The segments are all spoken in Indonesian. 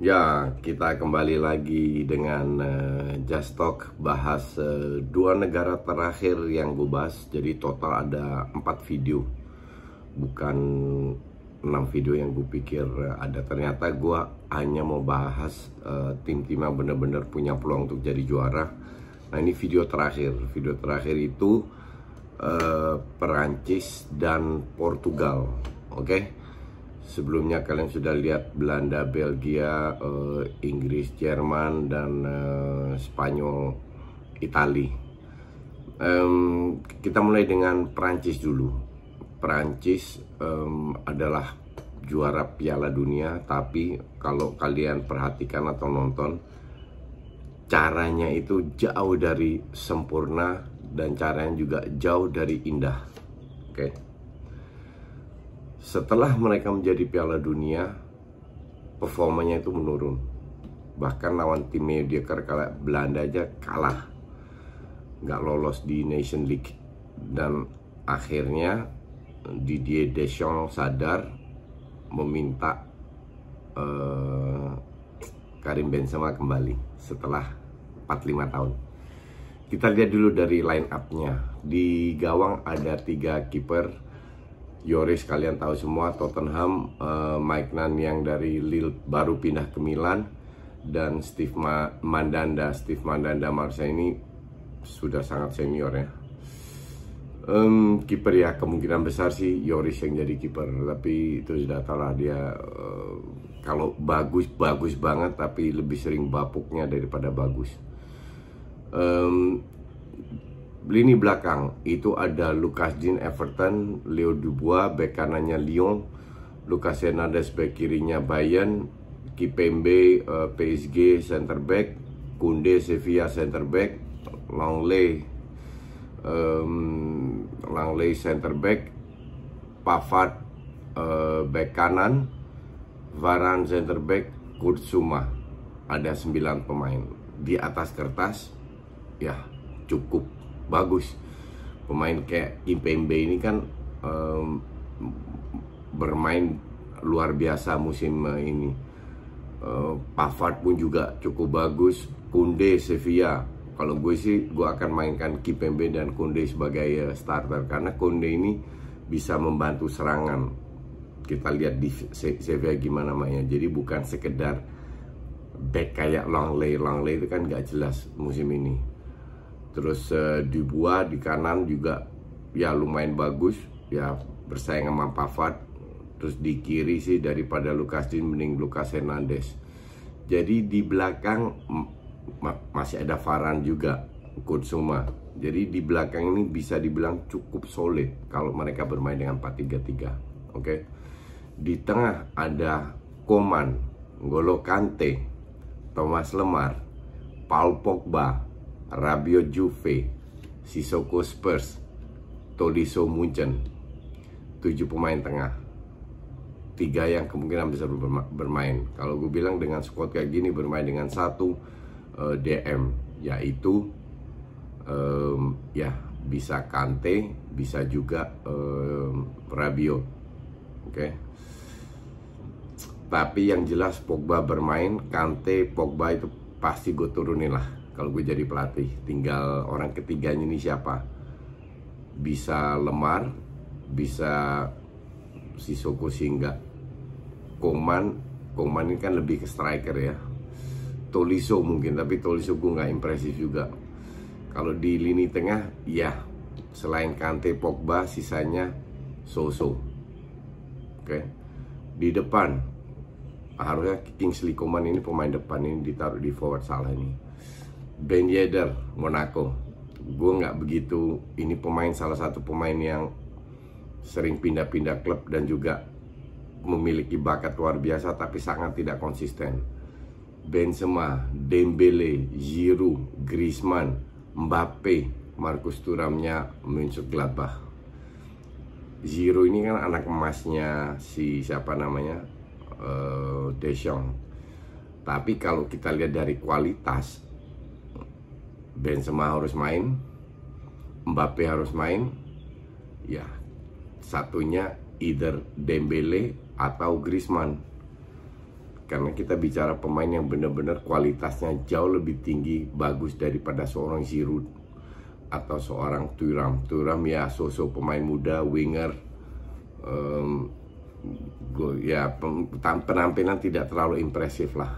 Ya, kita kembali lagi dengan Just Talk, bahas dua negara terakhir yang gue bahas. Jadi total ada 4 video, bukan 6 video yang gue pikir ada. Ternyata gue hanya mau bahas tim-tim yang benar-benar punya peluang untuk jadi juara. Nah, ini video terakhir. Video terakhir itu Perancis dan Portugal. Oke? Sebelumnya kalian sudah lihat Belanda, Belgia, Inggris, Jerman, dan Spanyol, Itali. Kita mulai dengan Prancis dulu. Prancis adalah juara Piala Dunia, tapi kalau kalian perhatikan atau nonton, caranya itu jauh dari sempurna dan caranya juga jauh dari indah. Oke. Setelah mereka menjadi Piala Dunia, performanya itu menurun. Bahkan lawan tim mediocre kayak Belanda aja kalah, nggak lolos di Nation League. Dan akhirnya Didier Deschamps sadar, meminta Karim Benzema kembali setelah 45 tahun. Kita lihat dulu dari line up-nya. Di gawang ada 3 kiper. Lloris kalian tahu semua, Tottenham, Maignan yang dari Lille baru pindah ke Milan, dan Steve Mandanda Marseille ini sudah sangat senior ya. Kiper ya kemungkinan besar sih Lloris yang jadi kiper, tapi itu sudah tahu lah dia kalau bagus banget, tapi lebih sering bapuknya daripada bagus. Lini belakang itu ada Lucas Digne Everton, Leo Dubois bek kanannya Lyon, Lucas Hernandez bek kirinya Bayern, Kimpembe PSG center back, Koundé Sevilla center back, Langley center back, Pavard bek kanan, Varane center back, Kurtzuma. Ada 9 pemain. Di atas kertas ya cukup bagus. Pemain kayak Kimpembe ini kan bermain luar biasa musim ini. Pavard pun juga cukup bagus. Koundé Sevilla, kalau gue sih gue akan mainkan Kimpembe dan Koundé sebagai starter, karena Koundé ini bisa membantu serangan. Kita lihat di Sevilla gimana mainnya. Jadi bukan sekedar back kayak Langley itu kan gak jelas musim ini. Terus Dubois di kanan juga ya lumayan bagus ya, bersaing sama Pavard. Terus di kiri sih daripada Lucas Digne mending Lucas Hernandez. Jadi di belakang masih ada Varane juga, Kurtzuma. Jadi di belakang ini bisa dibilang cukup solid kalau mereka bermain dengan 4-3-3. Oke. Di tengah ada Coman, N'Golo Kante, Thomas Lemar, Paul Pogba, Rabiot Juve, Sissoko Spurs, Tolisso Munchen. 7 pemain tengah, 3 yang kemungkinan bisa bermain. Kalau gue bilang dengan squad kayak gini, bermain dengan 1 DM, yaitu ya bisa Kante, bisa juga Rabiot. Oke. Tapi yang jelas Pogba bermain, Kante, Pogba itu pasti gue turunin lah kalau gue jadi pelatih. Tinggal orang ketiganya ini siapa. Bisa Lemar, bisa Sissoko Singa. Coman ini kan lebih ke striker ya. Tolisso mungkin, tapi Tolisso gue nggak impresif juga. Kalau di lini tengah ya selain Kante, Pogba, sisanya so-so. Oke. Di depan harusnya Kingsley Coman ini pemain depan ini ditaruh di forward salah ini. Ben Yedder, Monaco. Gue nggak begitu, ini salah satu pemain yang sering pindah-pindah klub dan juga memiliki bakat luar biasa tapi sangat tidak konsisten. Benzema, Dembele, Giroud, Griezmann, Mbappe, Marcus Thuramnya Mönchengladbach. Giroud ini kan anak emasnya si siapa namanya, Deschamps. Tapi kalau kita lihat dari kualitas, Benzema harus main, Mbappe harus main, ya satunya either Dembele atau Griezmann. karena kita bicara pemain yang benar-benar kualitasnya jauh lebih tinggi, bagus daripada seorang Giroud atau seorang Thuram. Thuram ya sosok pemain muda, winger, penampilan tidak terlalu impresif lah.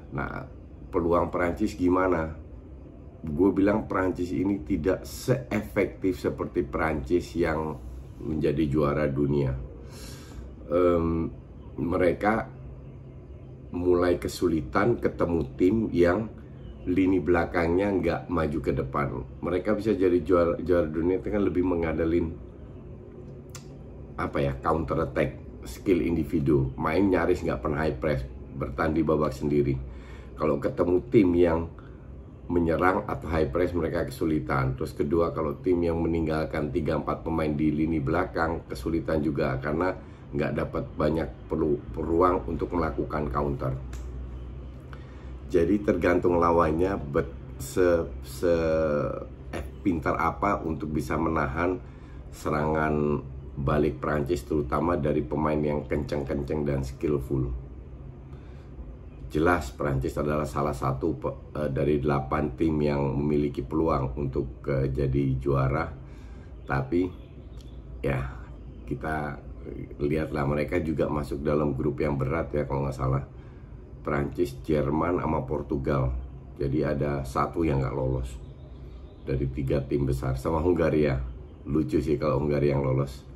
Nah, peluang Perancis gimana? Gue bilang Perancis ini tidak seefektif seperti Perancis yang menjadi juara dunia. Mereka mulai kesulitan ketemu tim yang lini belakangnya nggak maju ke depan. Mereka bisa jadi juara dunia dengan lebih mengandalkan counter attack, skill individu, main nyaris nggak pernah high press, bertahan di babak sendiri. Kalau ketemu tim yang menyerang atau high press, mereka kesulitan. Terus kedua, kalau tim yang meninggalkan 3-4 pemain di lini belakang, kesulitan juga karena nggak dapat banyak peluang untuk melakukan counter. Jadi tergantung lawannya pintar apa untuk bisa menahan serangan balik Prancis, terutama dari pemain yang kenceng-kenceng dan skillful. Jelas Prancis adalah salah satu dari 8 tim yang memiliki peluang untuk jadi juara. Tapi ya kita lihatlah, mereka juga masuk dalam grup yang berat ya kalau nggak salah. Prancis, Jerman, sama Portugal. Jadi ada satu yang nggak lolos dari 3 tim besar, sama Hungaria. Lucu sih kalau Hungaria yang lolos.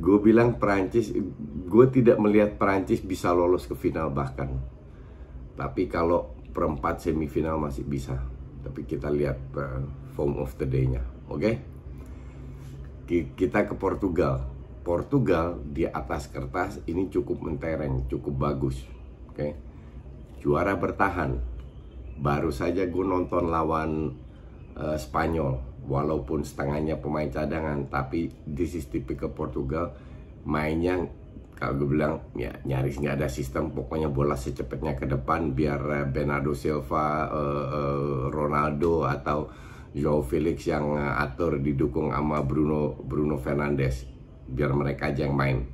Gue bilang Perancis, gue tidak melihat Perancis bisa lolos ke final bahkan. Tapi kalau perempat semifinal masih bisa. Tapi kita lihat form of the day-nya. Oke? Kita ke Portugal. Portugal di atas kertas ini cukup mentereng, cukup bagus. Oke? Juara bertahan. Baru saja gue nonton lawan Spanyol. Walaupun setengahnya pemain cadangan, tapi this is typical Portugal. Mainnya kalau gue bilang ya nyaris nggak ada sistem, pokoknya bola secepatnya ke depan biar Bernardo Silva, Ronaldo atau Joao Felix yang atur, didukung sama Bruno Fernandes, biar mereka aja yang main.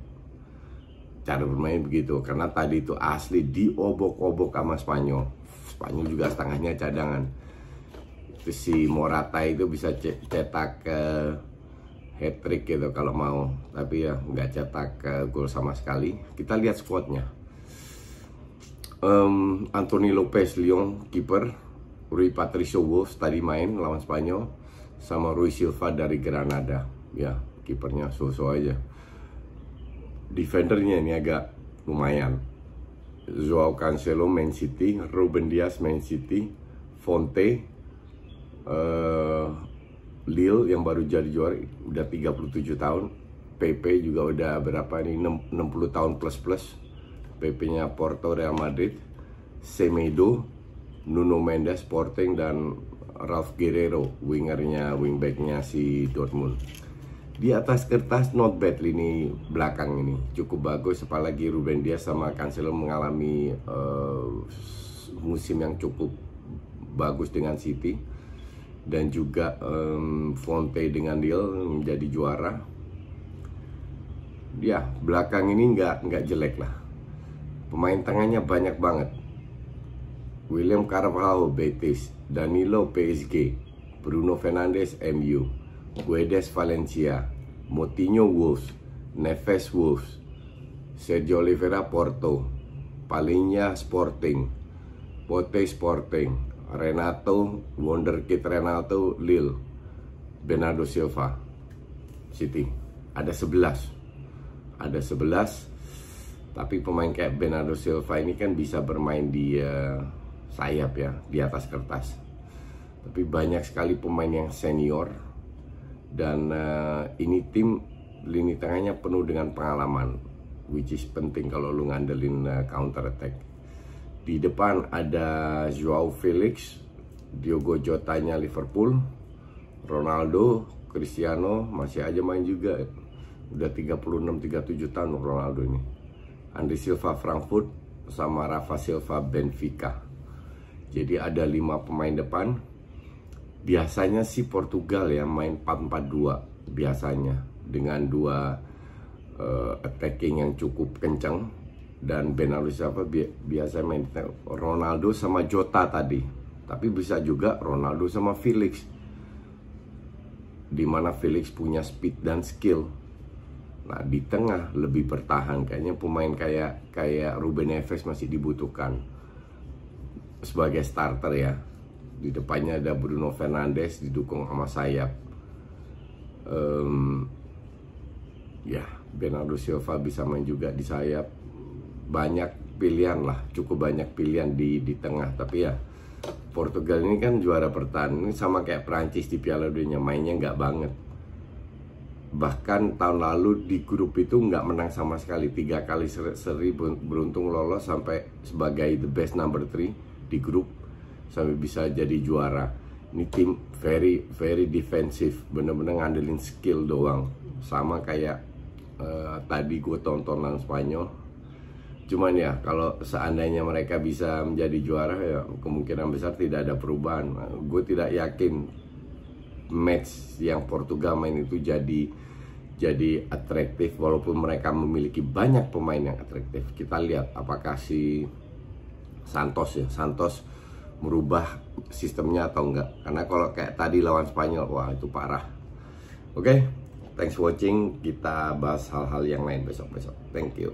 Cara bermain begitu, karena tadi itu asli diobok-obok sama Spanyol. Spanyol juga setengahnya cadangan. Si Morata itu bisa cetak hat-trick gitu kalau mau, tapi ya nggak cetak gol sama sekali. Kita lihat squadnya. Anthony Lopez Lyon kiper, Rui Patricio Wolves tadi main lawan Spanyol, sama Rui Silva dari Granada. Ya kipernya so-so aja. Defendernya ini agak lumayan. Joao Cancelo Man City, Ruben Dias Man City, Fonte Lille yang baru jadi juara udah 37 tahun. PP juga udah berapa nih, 60 tahun plus. PP-nya Porto, Real Madrid. Semedo, Nuno Mendes Sporting, dan Ralph Guerreiro wingbacknya si Dortmund. Di atas kertas not bad lini belakang ini, cukup bagus, apalagi Ruben Dias sama Cancelo mengalami musim yang cukup bagus dengan City. Dan juga Fonte dengan Lille menjadi juara. Ya, belakang ini nggak jelek lah. Pemain tengahnya banyak banget. William Carvalho Betis, Danilo PSG, Bruno Fernandes MU, Guedes Valencia, Moutinho Wolves, Neves Wolves, Sergio Oliveira Porto, Palhinha Sporting, Pote Sporting, Renato, Wonderkid Renato Lille, Bernardo Silva City. Ada 11. Tapi pemain kayak Bernardo Silva ini kan bisa bermain di sayap ya, di atas kertas. Tapi banyak sekali pemain yang senior. Dan ini tim lini tengahnya penuh dengan pengalaman, which is penting kalau lu ngandelin counter attack. Di depan ada Joao Felix, Diogo Jota-nya Liverpool, Ronaldo, Cristiano masih aja main juga. Udah 36-37 tahun Ronaldo ini. Andri Silva Frankfurt sama Rafa Silva Benfica. Jadi ada 5 pemain depan. Biasanya sih Portugal ya main 4-4-2 biasanya, dengan 2 attacking yang cukup kencang. Dan Bernardo Silva biasa main Ronaldo sama Jota tadi, tapi bisa juga Ronaldo sama Felix, dimana Felix punya speed dan skill. Nah, di tengah lebih bertahan, kayaknya pemain kayak Ruben Neves masih dibutuhkan sebagai starter ya. Di depannya ada Bruno Fernandes didukung sama sayap. Ya, Bernardo Silva bisa main juga di sayap. Banyak pilihan lah, cukup banyak pilihan di tengah. Tapi ya, Portugal ini kan juara bertahan, ini sama kayak Prancis di Piala Dunia, mainnya nggak banget. Bahkan tahun lalu di grup itu nggak menang sama sekali, 3 kali seri beruntung lolos sampai sebagai the best number 3 di grup, sampai bisa jadi juara. Ini tim very defensif, bener-bener ngandelin skill doang, sama kayak tadi gue tonton lawan Spanyol. Cuman ya, kalau seandainya mereka bisa menjadi juara, ya kemungkinan besar tidak ada perubahan. Gue tidak yakin match yang Portugal main itu jadi atraktif, walaupun mereka memiliki banyak pemain yang atraktif. Kita lihat apakah si Santos merubah sistemnya atau enggak. Karena kalau kayak tadi lawan Spanyol, wah itu parah. Oke, thanks for watching. Kita bahas hal-hal yang lain besok-besok. Thank you.